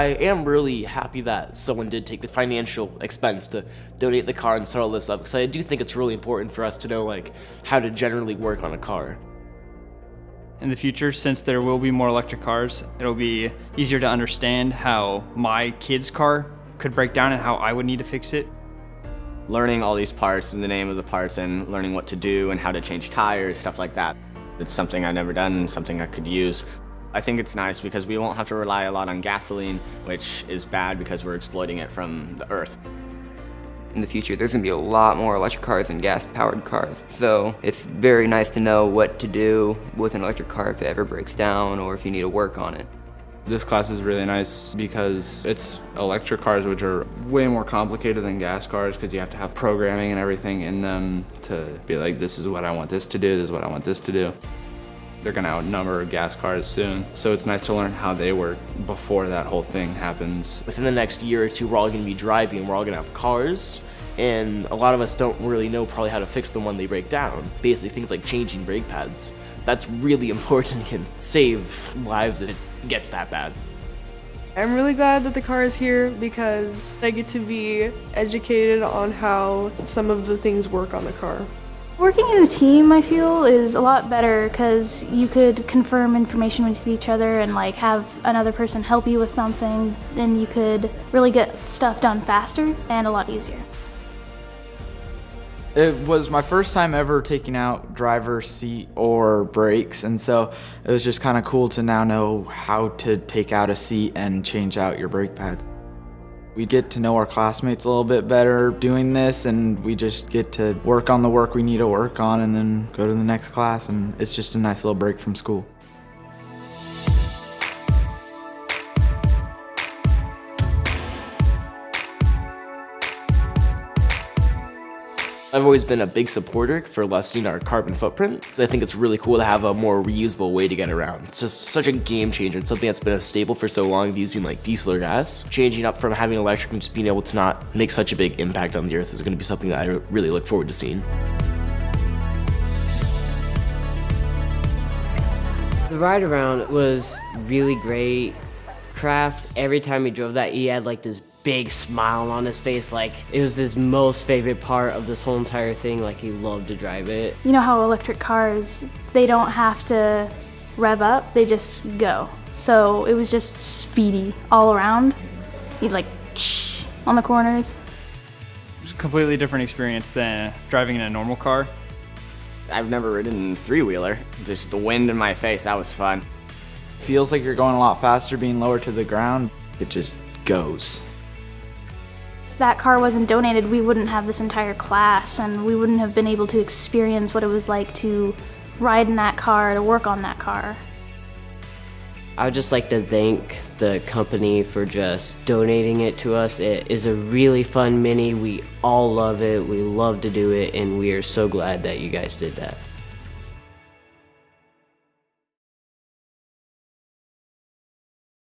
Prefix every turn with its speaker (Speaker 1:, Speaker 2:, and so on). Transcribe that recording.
Speaker 1: I am really happy that someone did take the financial expense to donate the car and set all this up, because I do think it's really important for us to know like how to generally work on a car.
Speaker 2: In the future, since there will be more electric cars, it'll be easier to understand how my kid's car could break down and how I would need to fix it.
Speaker 3: Learning all these parts and the name of the parts and learning what to do and how to change tires, stuff like that. It's something I've never done and something I could use. I think it's nice because we won't have to rely a lot on gasoline, which is bad because we're exploiting it from the earth.
Speaker 4: In the future, there's gonna be a lot more electric cars than gas-powered cars. So it's very nice to know what to do with an electric car if it ever breaks down or if you need to work on it.
Speaker 5: This class is really nice because it's electric cars, which are way more complicated than gas cars because you have to have programming and everything in them to be like, this is what I want this to do, this is what I want this to do. They're gonna outnumber gas cars soon. So it's nice to learn how they work before that whole thing happens.
Speaker 1: Within the next year or two, we're all gonna be driving, we're all gonna have cars, and a lot of us don't really know probably how to fix them when they break down. Basically things like changing brake pads. That's really important and can save lives if it gets that bad.
Speaker 6: I'm really glad that the car is here because I get to be educated on how some of the things work on the car.
Speaker 7: Working in a team, I feel, is a lot better because you could confirm information with each other and like have another person help you with something, and you could really get stuff done faster and a lot easier.
Speaker 8: It was my first time ever taking out driver's seat or brakes, and so it was just kind of cool to now know how to take out a seat and change out your brake pads. We get to know our classmates a little bit better doing this, and we just get to work on the work we need to work on and then go to the next class, and it's just a nice little break from school.
Speaker 1: I've always been a big supporter for lessening our carbon footprint. I think it's really cool to have a more reusable way to get around. It's just such a game changer. It's something that's been a staple for so long, using like diesel or gas. Changing up from having electric and just being able to not make such a big impact on the earth is going to be something that I really look forward to seeing.
Speaker 9: The ride around was really great. Kraft, every time he drove that, he had like this big smile on his face, like it was his most favorite part of this whole entire thing, like he loved to drive it.
Speaker 7: You know how electric cars, they don't have to rev up, they just go. So it was just speedy all around. You'd like on the corners.
Speaker 2: It was a completely different experience than driving in a normal car.
Speaker 3: I've never ridden a three-wheeler. Just the wind in my face, that was fun.
Speaker 8: Feels like you're going a lot faster being lower to the ground. It just goes.
Speaker 7: If that car wasn't donated, we wouldn't have this entire class, and we wouldn't have been able to experience what it was like to ride in that car, to work on that car.
Speaker 9: I would just like to thank the company for just donating it to us. It is a really fun Mini. We all love it. We love to do it, and we are so glad that you guys did that.